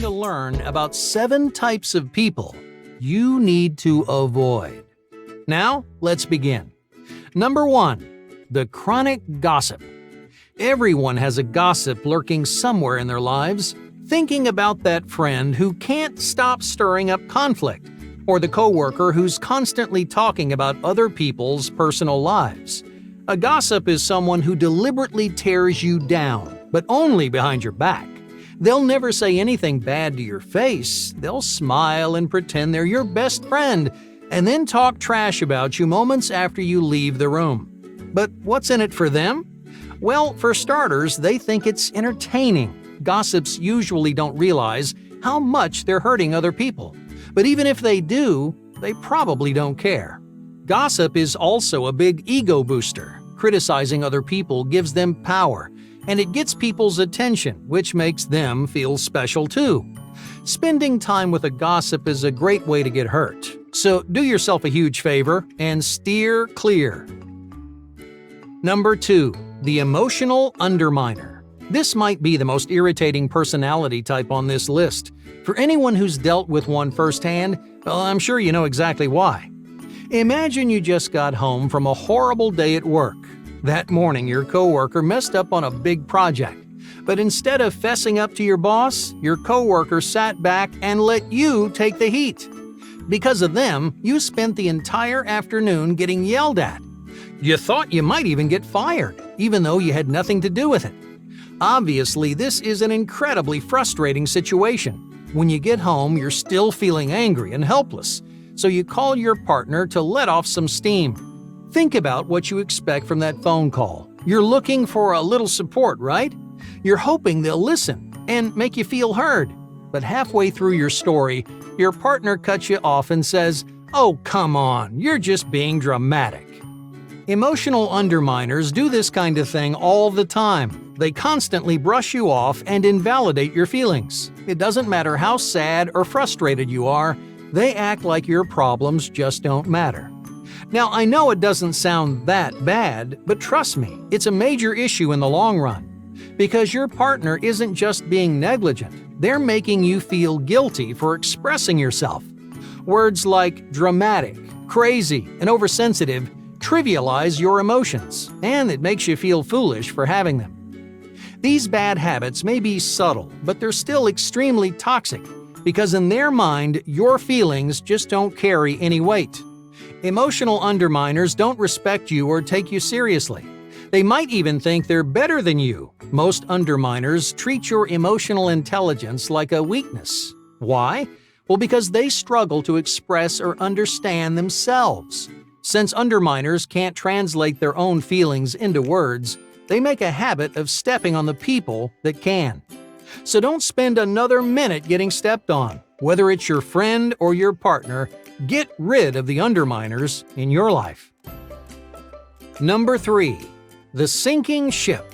going to learn about 7 types of people you need to avoid. Now, let's begin. Number 1. The chronic gossip. Everyone has a gossip lurking somewhere in their lives, thinking about that friend who can't stop stirring up conflict, or the coworker who's constantly talking about other people's personal lives. A gossip is someone who deliberately tears you down, but only behind your back. They'll never say anything bad to your face. They'll smile and pretend they're your best friend, and then talk trash about you moments after you leave the room. But what's in it for them? Well, for starters, they think it's entertaining. Gossips usually don't realize how much they're hurting other people. But even if they do, they probably don't care. Gossip is also a big ego booster. Criticizing other people gives them power, and it gets people's attention, which makes them feel special too. Spending time with a gossip is a great way to get hurt. So do yourself a huge favor and steer clear. Number 2. The emotional underminer. This might be the most irritating personality type on this list. For anyone who's dealt with one firsthand, well, I'm sure you know exactly why. Imagine you just got home from a horrible day at work. That morning, your coworker messed up on a big project. But instead of fessing up to your boss, your coworker sat back and let you take the heat. Because of them, you spent the entire afternoon getting yelled at. You thought you might even get fired, even though you had nothing to do with it. Obviously, this is an incredibly frustrating situation. When you get home, you're still feeling angry and helpless, so you call your partner to let off some steam. Think about what you expect from that phone call. You're looking for a little support, right? You're hoping they'll listen and make you feel heard. But halfway through your story, your partner cuts you off and says, "Oh, come on, you're just being dramatic." Emotional underminers do this kind of thing all the time. They constantly brush you off and invalidate your feelings. It doesn't matter how sad or frustrated you are, they act like your problems just don't matter. Now, I know it doesn't sound that bad, but trust me, it's a major issue in the long run. Because your partner isn't just being negligent, they're making you feel guilty for expressing yourself. Words like dramatic, crazy, and oversensitive trivialize your emotions, and it makes you feel foolish for having them. These bad habits may be subtle, but they're still extremely toxic, because in their mind, your feelings just don't carry any weight. Emotional underminers don't respect you or take you seriously. They might even think they're better than you. Most underminers treat your emotional intelligence like a weakness. Why? Well, because they struggle to express or understand themselves. Since underminers can't translate their own feelings into words, they make a habit of stepping on the people that can. So don't spend another minute getting stepped on. Whether it's your friend or your partner, get rid of the underminers in your life. Number 3. The sinking ship.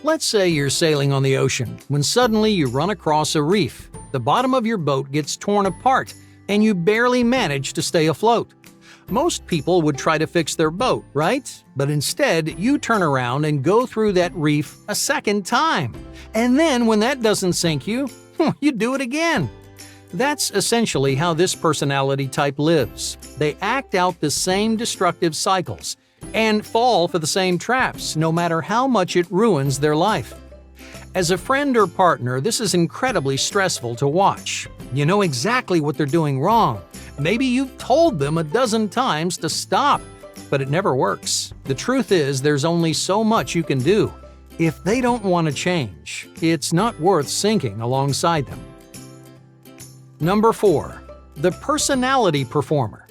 Let's say you're sailing on the ocean when suddenly you run across a reef. The bottom of your boat gets torn apart and you barely manage to stay afloat. Most people would try to fix their boat, right? But instead, you turn around and go through that reef a second time. And then when that doesn't sink you, you do it again. That's essentially how this personality type lives. They act out the same destructive cycles and fall for the same traps, no matter how much it ruins their life. As a friend or partner, this is incredibly stressful to watch. You know exactly what they're doing wrong. Maybe you've told them a dozen times to stop, but it never works. The truth is, there's only so much you can do. If they don't want to change, it's not worth sinking alongside them. Number 4. The personality performer.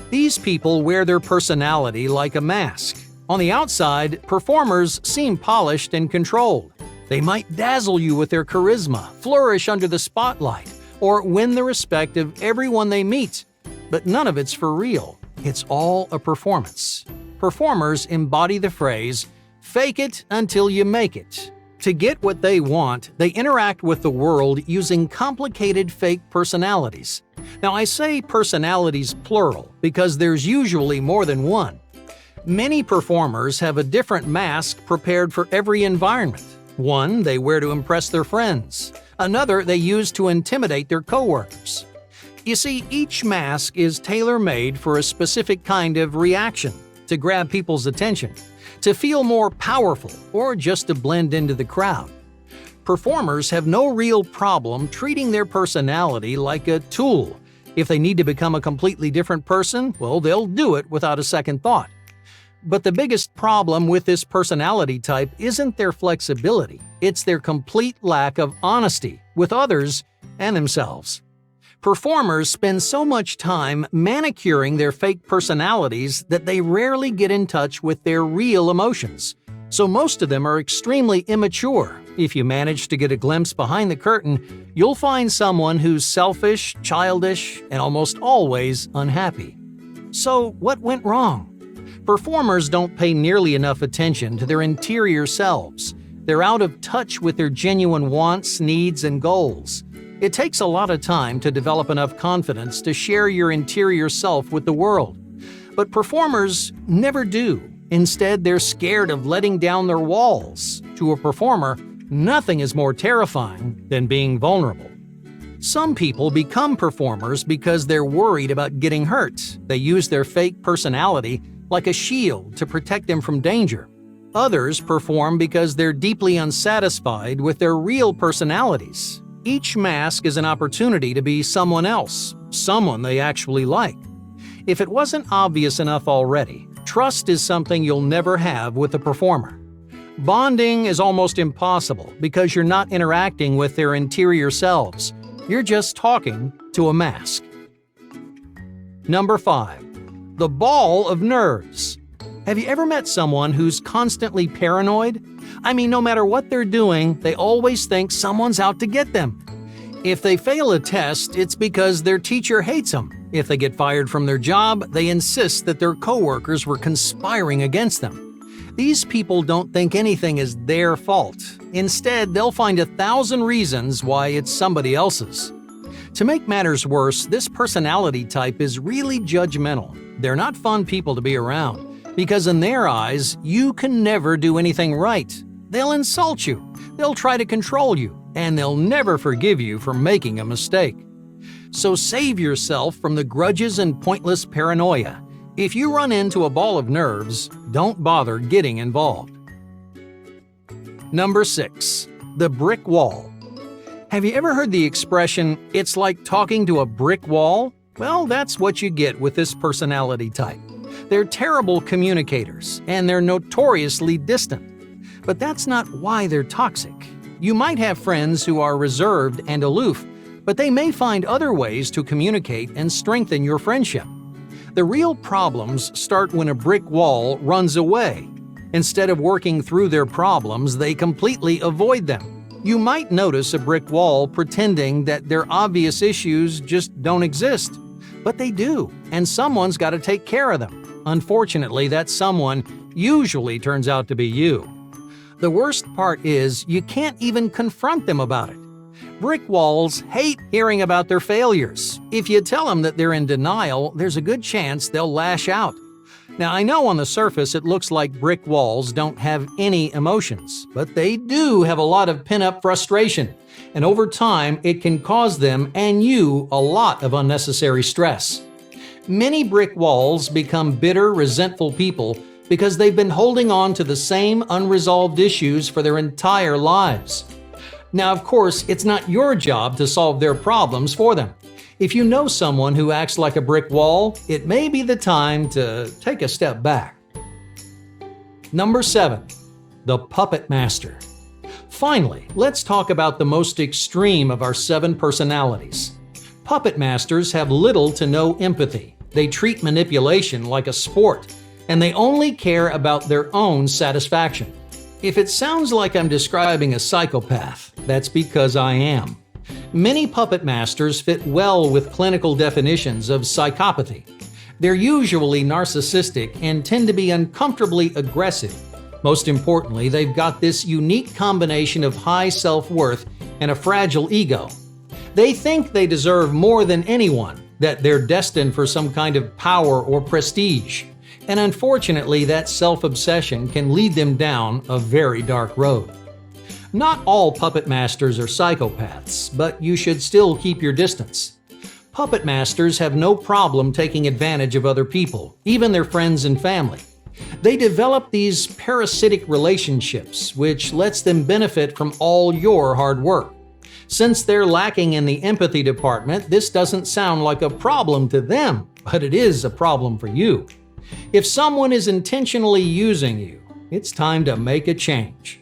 These people wear their personality like a mask. On the outside, performers seem polished and controlled. They might dazzle you with their charisma, flourish under the spotlight, or win the respect of everyone they meet. But none of it's for real. It's all a performance. Performers embody the phrase, "Fake it until you make it." To get what they want, they interact with the world using complicated fake personalities. Now, I say personalities plural because there's usually more than one. Many performers have a different mask prepared for every environment. One they wear to impress their friends, Another they use to intimidate their coworkers. You see, each mask is tailor-made for a specific kind of reaction, to grab people's attention, to feel more powerful, or just to blend into the crowd. Performers have no real problem treating their personality like a tool. If they need to become a completely different person, well, they'll do it without a second thought. But the biggest problem with this personality type isn't their flexibility, it's their complete lack of honesty with others and themselves. Performers spend so much time manicuring their fake personalities that they rarely get in touch with their real emotions. So most of them are extremely immature. If you manage to get a glimpse behind the curtain, you'll find someone who's selfish, childish, and almost always unhappy. So what went wrong? Performers don't pay nearly enough attention to their interior selves. They're out of touch with their genuine wants, needs, and goals. It takes a lot of time to develop enough confidence to share your interior self with the world. But performers never do. Instead, they're scared of letting down their walls. To a performer, nothing is more terrifying than being vulnerable. Some people become performers because they're worried about getting hurt. They use their fake personality like a shield to protect them from danger. Others perform because they're deeply unsatisfied with their real personalities. Each mask is an opportunity to be someone else, someone they actually like. If it wasn't obvious enough already, trust is something you'll never have with a performer. Bonding is almost impossible because you're not interacting with their interior selves. You're just talking to a mask. Number 5. The ball of nerves. Have you ever met someone who's constantly paranoid? I mean, no matter what they're doing, they always think someone's out to get them. If they fail a test, it's because their teacher hates them. If they get fired from their job, they insist that their coworkers were conspiring against them. These people don't think anything is their fault. Instead, they'll find 1,000 reasons why it's somebody else's. To make matters worse, this personality type is really judgmental. They're not fun people to be around, because in their eyes, you can never do anything right. They'll insult you, they'll try to control you, and they'll never forgive you for making a mistake. So save yourself from the grudges and pointless paranoia. If you run into a ball of nerves, don't bother getting involved. Number 6. The brick wall. Have you ever heard the expression, "It's like talking to a brick wall"? Well, that's what you get with this personality type. They're terrible communicators, and they're notoriously distant. But that's not why they're toxic. You might have friends who are reserved and aloof, but they may find other ways to communicate and strengthen your friendship. The real problems start when a brick wall runs away. Instead of working through their problems, they completely avoid them. You might notice a brick wall pretending that their obvious issues just don't exist. But they do, and someone's got to take care of them. Unfortunately, that someone usually turns out to be you. The worst part is you can't even confront them about it. Brick walls hate hearing about their failures. If you tell them that they're in denial, there's a good chance they'll lash out. Now, I know on the surface it looks like brick walls don't have any emotions, but they do have a lot of pent-up frustration, and over time it can cause them and you a lot of unnecessary stress. Many brick walls become bitter, resentful people because they've been holding on to the same unresolved issues for their entire lives. Now, of course, it's not your job to solve their problems for them. If you know someone who acts like a brick wall, it may be the time to take a step back. Number 7. The Puppet Master. Finally, let's talk about the most extreme of our 7 personalities. Puppet masters have little to no empathy. They treat manipulation like a sport, and they only care about their own satisfaction. If it sounds like I'm describing a psychopath, that's because I am. Many puppet masters fit well with clinical definitions of psychopathy. They're usually narcissistic and tend to be uncomfortably aggressive. Most importantly, they've got this unique combination of high self-worth and a fragile ego. They think they deserve more than anyone, that they're destined for some kind of power or prestige. And unfortunately, that self-obsession can lead them down a very dark road. Not all puppet masters are psychopaths, but you should still keep your distance. Puppet masters have no problem taking advantage of other people, even their friends and family. They develop these parasitic relationships, which lets them benefit from all your hard work. Since they're lacking in the empathy department, this doesn't sound like a problem to them, but it is a problem for you. If someone is intentionally using you, it's time to make a change.